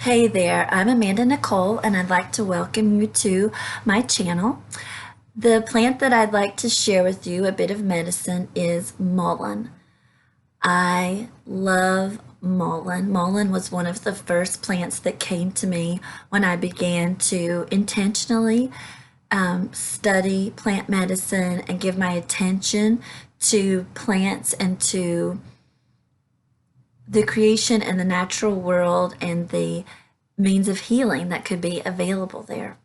Hey there, I'm Amanda Nicole, and I'd like to welcome you to my channel. The plant that I'd like to share with you, a bit of medicine, is mullein. I love mullein. Mullein was one of the first plants that came to me when I began to intentionally study plant medicine and give my attention to plants and to the creation and the natural world and the means of healing that could be available there.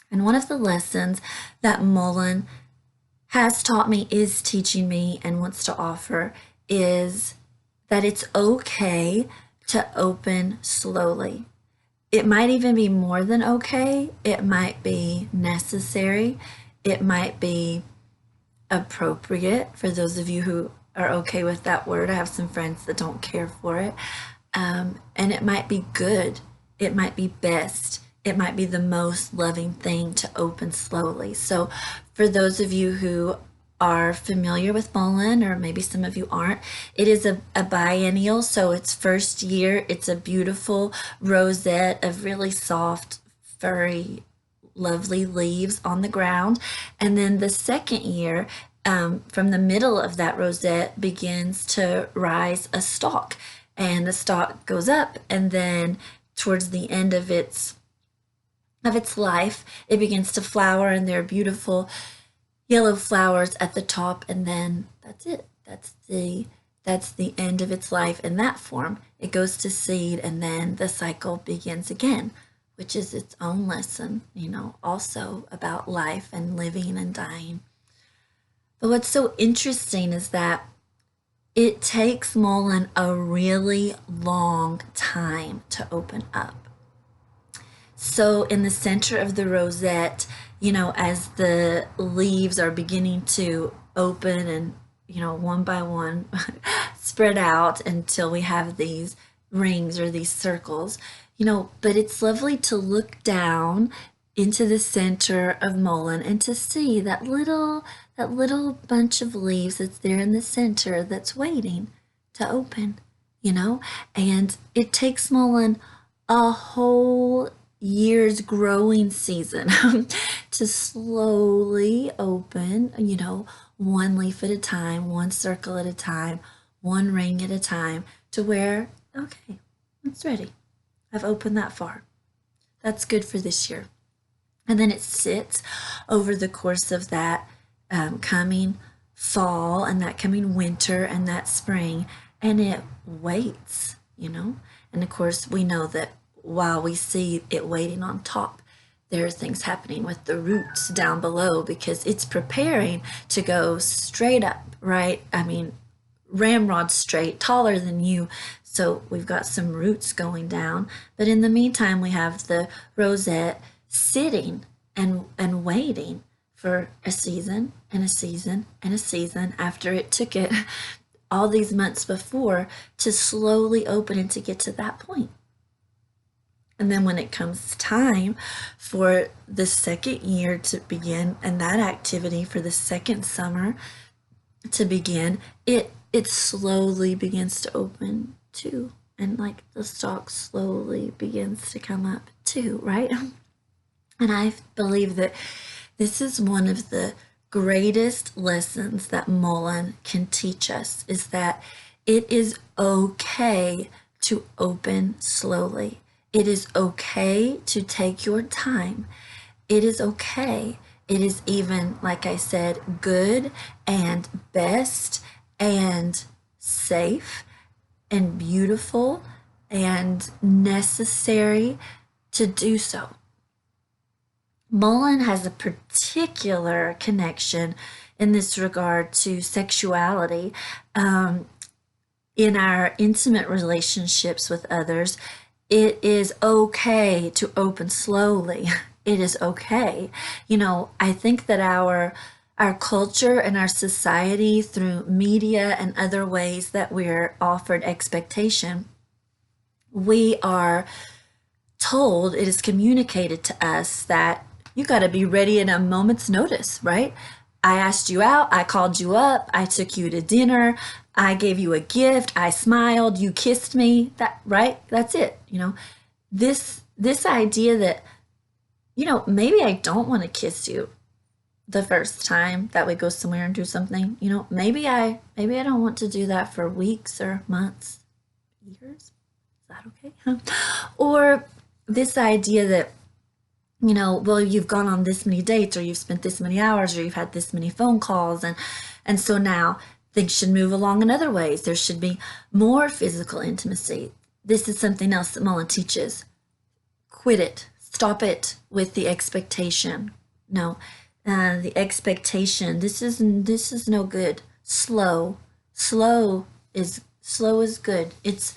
And one of the lessons that mullein has taught me, is teaching me, and wants to offer is that it's okay to open slowly. It might even be more than okay. It might be necessary. It might be appropriate for those of you who are okay with that word. I have some friends that don't care for it. And it might be good. It might be best. It might be the most loving thing to open slowly. So for those of you who are familiar with mullein, or maybe some of you aren't, it is a biennial. So it's first year. It's a beautiful rosette of really soft, furry, lovely leaves on the ground. And then the second year, from the middle of that rosette begins to rise a stalk, and the stalk goes up, and then towards the end of its life, it begins to flower, and there are beautiful yellow flowers at the top, and then that's it. That's the end of its life in that form. It goes to seed, and then the cycle begins again, which is its own lesson, also about life and living and dying. But what's so interesting is that it takes mullein a really long time to open up. So in the center of the rosette, as the leaves are beginning to open and, one by one spread out until we have these rings or these circles, but it's lovely to look down into the center of mullein and to see that little bunch of leaves that's there in the center that's waiting to open, and it takes mullein a whole year's growing season to slowly open, one leaf at a time, one circle at a time, one ring at a time, to where, okay, it's ready. I've opened that far. That's good for this year. And then it sits over the course of that coming fall and that coming winter and that spring, and it waits, And of course, we know that while we see it waiting on top, there are things happening with the roots down below, because it's preparing to go straight up, right? I mean, ramrod straight, taller than you. So we've got some roots going down. But in the meantime, we have the rosette sitting and waiting for a season and a season and a season after it took it all these months before to slowly open and to get to that point. And then when it comes time for the second year to begin, and that activity for the second summer to begin, it slowly begins to open too. And like the stalk slowly begins to come up too, right? And I believe that this is one of the greatest lessons that mullein can teach us, is that it is okay to open slowly. It is okay to take your time. It is okay. It is even, like I said, good and best and safe and beautiful and necessary to do so. Mullein has a particular connection in this regard to sexuality. In our intimate relationships with others, it is okay to open slowly. It is okay. I think that our culture and our society, through media and other ways that we're offered expectation, we are told, it is communicated to us that you got to be ready in a moment's notice, right? I asked you out, I called you up, I took you to dinner, I gave you a gift, I smiled, you kissed me, that right? That's it, This idea that, maybe I don't want to kiss you the first time that we go somewhere and do something. Maybe I don't want to do that for weeks or months, years. Is that okay? Or this idea that, well, you've gone on this many dates, or you've spent this many hours, or you've had this many phone calls, and so now things should move along in other ways. There should be more physical intimacy. This is something else that Mullein teaches. Quit it. Stop it with the expectation. No, the expectation. This is no good. Slow is good. It's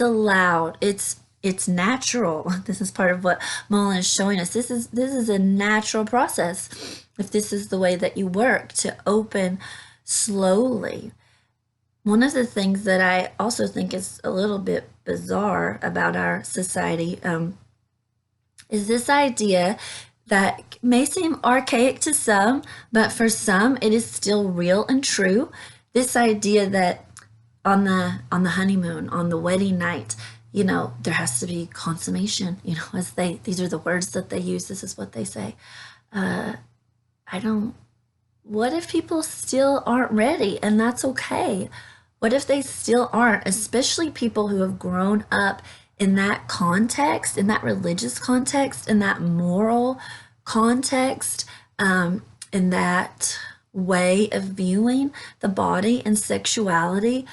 allowed. It's natural. This is part of what Mullein is showing us. This is a natural process. If this is the way that you work, to open slowly. One of the things that I also think is a little bit bizarre about our society is this idea that may seem archaic to some, but for some it is still real and true. This idea that on the honeymoon, on the wedding night, there has to be consummation. These are the words that they use. This is what they say. I don't. What if people still aren't ready, and that's okay? What if they still aren't, especially people who have grown up in that context, in that religious context, in that moral context, in that way of viewing the body and sexuality?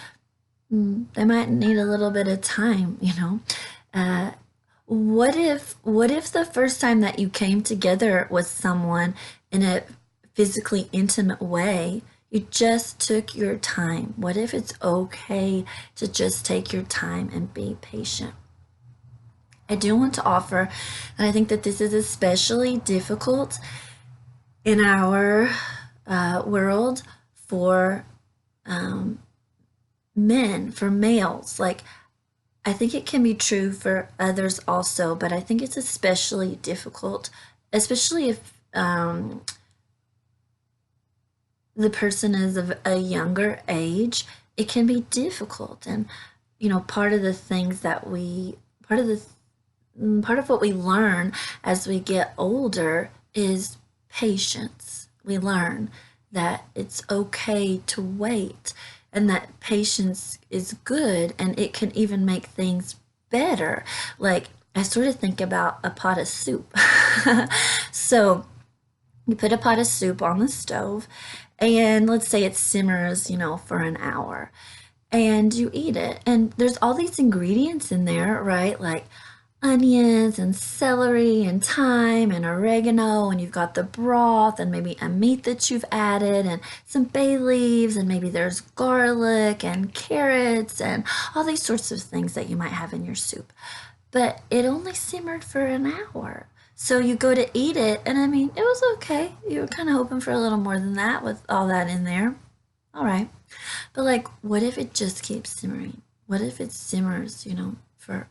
They might need a little bit of time. What if the first time that you came together with someone in a physically intimate way, you just took your time? What if it's okay to just take your time and be patient? I do want to offer, and I think that this is especially difficult in our world for men, for males. Like, I think it can be true for others also, but I think it's especially difficult, especially if the person is of a younger age. It can be difficult, and part of the things that part of what we learn as we get older is patience. We learn that it's okay to wait, and that patience is good, and it can even make things better. Like, I sort of think about a pot of soup. So you put a pot of soup on the stove, and let's say it simmers, for an hour, and you eat it. And there's all these ingredients in there, right? Like onions and celery and thyme and oregano, and you've got the broth and maybe a meat that you've added and some bay leaves, and maybe there's garlic and carrots and all these sorts of things that you might have in your soup. But it only simmered for an hour. So you go to eat it, and I mean, it was okay. You were kind of hoping for a little more than that with all that in there. All right. But like, what if it just keeps simmering? What if it simmers, for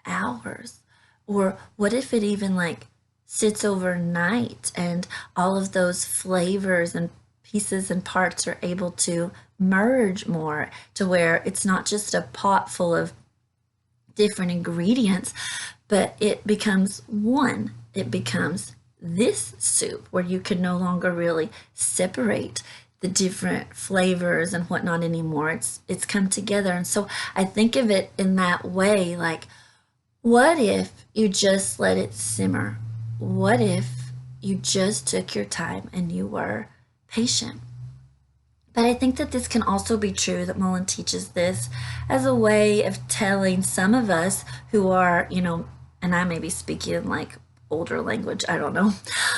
hours? Or what if it even like sits overnight, and all of those flavors and pieces and parts are able to merge more, to where it's not just a pot full of different ingredients, but it becomes one. It becomes this soup, where you can no longer really separate the different flavors and whatnot anymore. It's come together. And so I think of it in that way. Like, what if you just let it simmer? What if you just took your time and you were patient? But I think that this can also be true, that Mullein teaches this as a way of telling some of us who are, and I may be speaking in like older language, I don't know,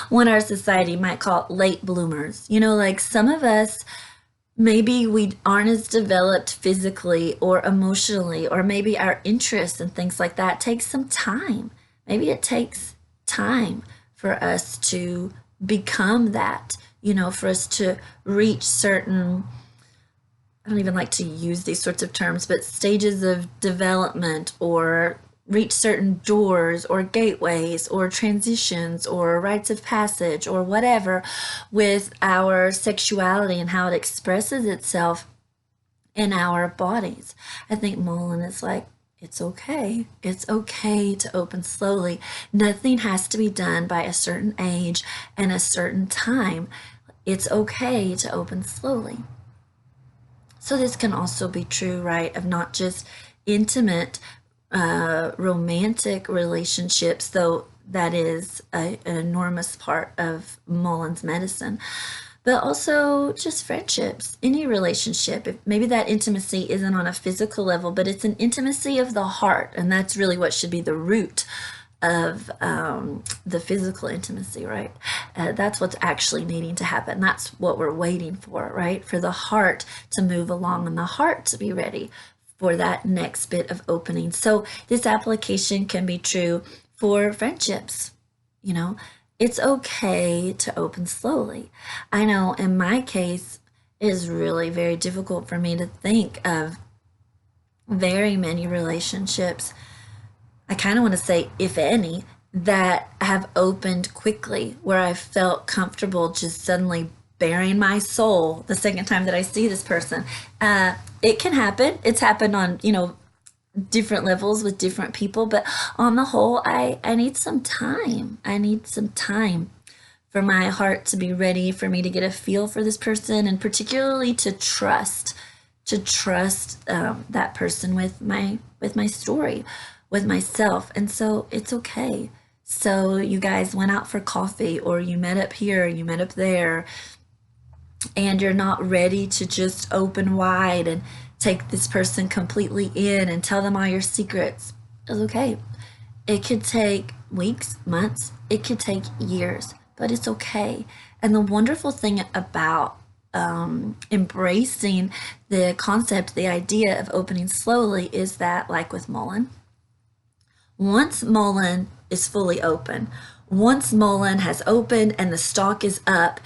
what our society might call late bloomers. Like some of us, maybe we aren't as developed physically or emotionally, or maybe our interests and things like that take some time. Maybe it takes time for us to become that, for us to reach certain, I don't even like to use these sorts of terms, but stages of development, or reach certain doors or gateways or transitions or rites of passage or whatever with our sexuality and how it expresses itself. in our bodies. I think Mullein is like, it's okay. It's okay to open slowly. Nothing has to be done by a certain age and a certain time. It's okay to open slowly. So this can also be true, right, of not just intimate romantic relationships, though that is an enormous part of Mullein's medicine, but also just friendships, any relationship. If maybe that intimacy isn't on a physical level, but it's an intimacy of the heart, and that's really what should be the root of the physical intimacy, right? That's what's actually needing to happen. That's what we're waiting for, right? For the heart to move along and the heart to be ready for that next bit of opening. So this application can be true for friendships. You know, it's okay to open slowly. I know in my case, it is really very difficult for me to think of very many relationships, I kind of want to say, if any, that have opened quickly, where I felt comfortable just suddenly bearing my soul the second time that I see this person. It can happen. It's happened on, different levels with different people, but on the whole, I need some time. I need some time for my heart to be ready, for me to get a feel for this person, and particularly to trust that person with my story, with myself. And so it's okay. So you guys went out for coffee, or you met up here, you met up there, and you're not ready to just open wide and take this person completely in and tell them all your secrets. It's okay. It could take weeks, months, it could take years, but it's okay. And the wonderful thing about embracing the concept, the idea of opening slowly, is that, like with Mullein, once Mullein is fully open, once Mullein has opened and the stalk is up,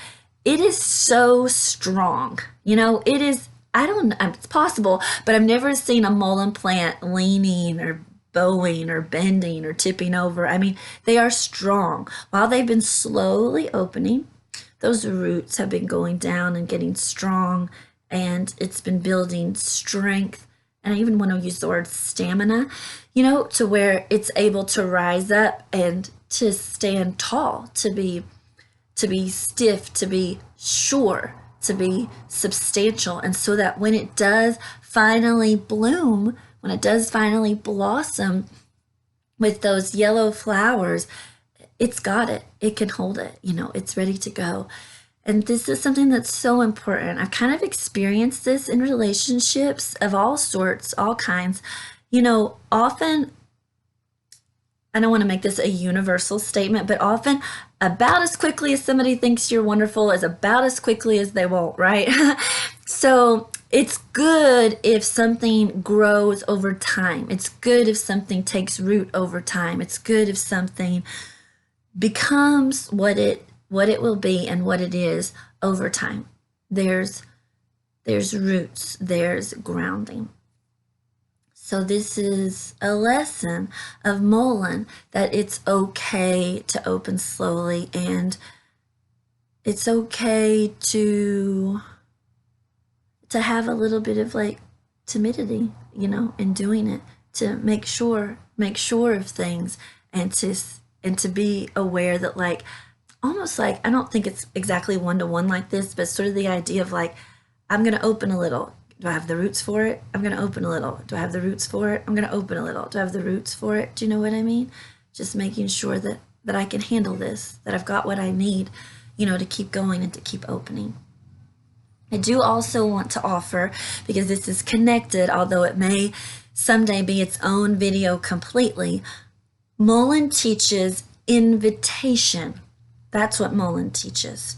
it is so strong. It is, I don't know, it's possible, but I've never seen a Mullein plant leaning or bowing or bending or tipping over. I mean, they are strong. While they've been slowly opening, those roots have been going down and getting strong, and it's been building strength. And I even want to use the word stamina, to where it's able to rise up and to stand tall, to be stiff, to be sure, to be substantial. And so that when it does finally bloom, when it does finally blossom with those yellow flowers, it's got it. It can hold it. It's ready to go. And this is something that's so important. I've kind of experienced this in relationships of all sorts, all kinds. Often, I don't want to make this a universal statement, but often about as quickly as somebody thinks you're wonderful is about as quickly as they won't, right? So it's good if something grows over time. It's good if something takes root over time. It's good if something becomes what it will be and what it is over time. There's roots, there's grounding. So this is a lesson of Mullein, that it's okay to open slowly, and it's okay to have a little bit of like timidity, in doing it, to make sure of things, and to be aware that, like, almost like, I don't think it's exactly one-to-one like this, but sort of the idea of like, I'm going to open a little. Do I have the roots for it? I'm going to open a little. Do I have the roots for it? I'm going to open a little. Do I have the roots for it? Do you know what I mean? Just making sure that I can handle this, that I've got what I need, to keep going and to keep opening. I do also want to offer, because this is connected, although it may someday be its own video completely, Mullein teaches invitation. That's what Mullein teaches.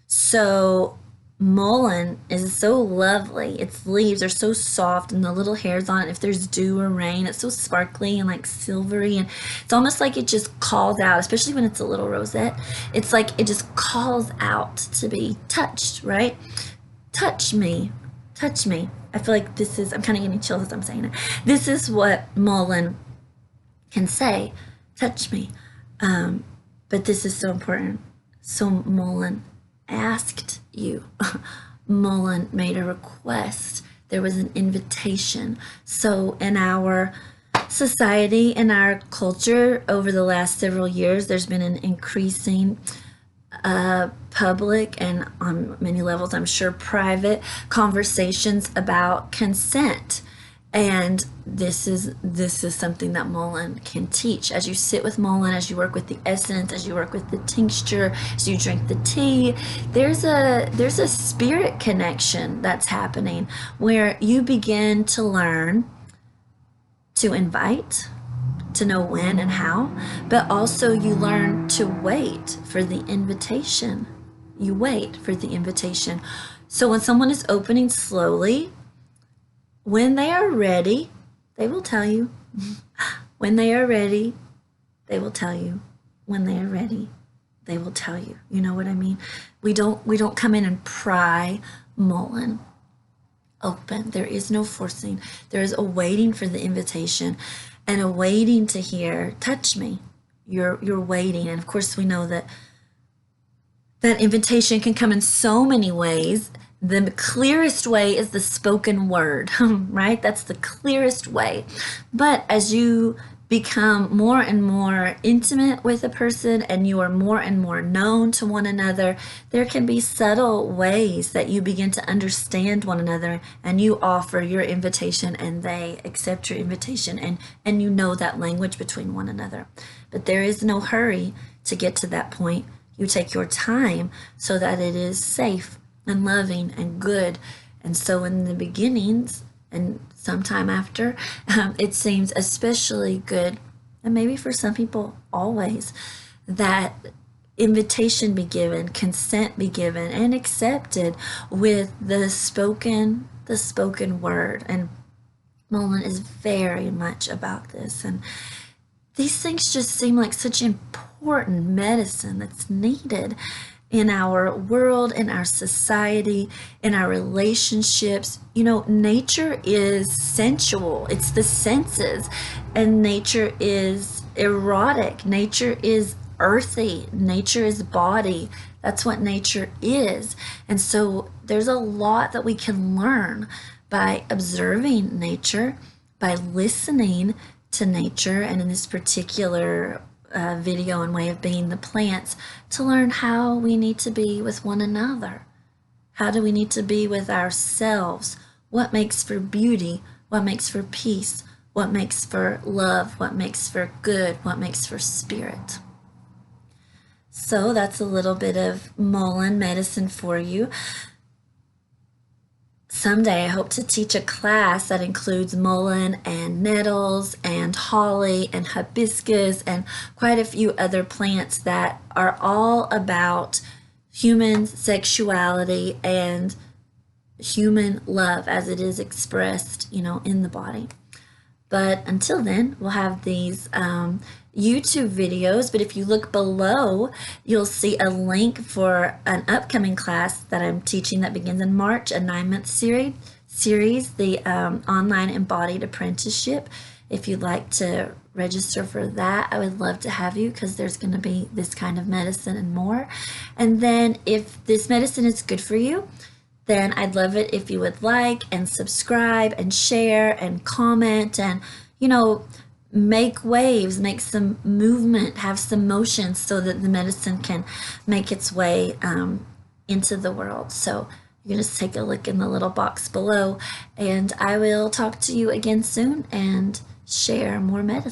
So Mullein is so lovely. Its leaves are so soft, and the little hairs on it, if there's dew or rain, it's so sparkly and like silvery, and it's almost like it just calls out, especially when it's a little rosette. It's like it just calls out to be touched, right? Touch me, touch me. I feel like I'm kind of getting chills as I'm saying it. This is what Mullein can say, touch me. But this is so important. So Mullein asked you. Mullein made a request there was an invitation. So in our society, in our culture, over the last several years, there's been an increasing public and on many levels, I'm sure, private conversations about consent. And this is something that Mullein can teach. As you sit with Mullein, as you work with the essence, as you work with the tincture, as you drink the tea, there's a spirit connection that's happening where you begin to learn to invite, to know when and how, but also you learn to wait for the invitation. You wait for the invitation. So when someone is opening slowly, when they are ready, they will tell you. When they are ready, they will tell you. When they are ready, they will tell you. You know what I mean? We don't come in and pry Mullein open. There is no forcing. There is a waiting for the invitation and a waiting to hear, touch me. You're waiting. And of course we know that invitation can come in so many ways. The clearest way is the spoken word, right? That's the clearest way. But as you become more and more intimate with a person and you are more and more known to one another, there can be subtle ways that you begin to understand one another, and you offer your invitation and they accept your invitation, and you know that language between one another. But there is no hurry to get to that point. You take your time so that it is safe and loving and good. And so in the beginnings and sometime after, it seems especially good, and maybe for some people always, that invitation be given, consent be given and accepted with the spoken word. And Mullein is very much about this. And these things just seem like such important medicine that's needed in our world, in our society, in our relationships. You know, nature is sensual. It's the senses. And nature is erotic. Nature is earthy. Nature is body. That's what nature is. And so there's a lot that we can learn by observing nature, by listening to nature, and in this particular video and way of being, the plants, to learn how we need to be with one another. How do we need to be with ourselves? What makes for beauty? What makes for peace? What makes for love? What makes for good? What makes for spirit? So that's a little bit of Mullein medicine for you. Someday I hope to teach a class that includes mullein and nettles and holly and hibiscus and quite a few other plants that are all about human sexuality and human love as it is expressed, you know, in the body. But until then, we'll have these YouTube videos. But if you look below, you'll see a link for an upcoming class that I'm teaching that begins in March, a 9-month series, the online embodied apprenticeship. If you'd like to register for that, I would love to have you, because there's going to be this kind of medicine and more. And then if this medicine is good for you, then I'd love it if you would like and subscribe and share and comment and, you know, make waves, make some movement, have some motion so that the medicine can make its way into the world. So you can just take a look in the little box below, and I will talk to you again soon and share more medicine.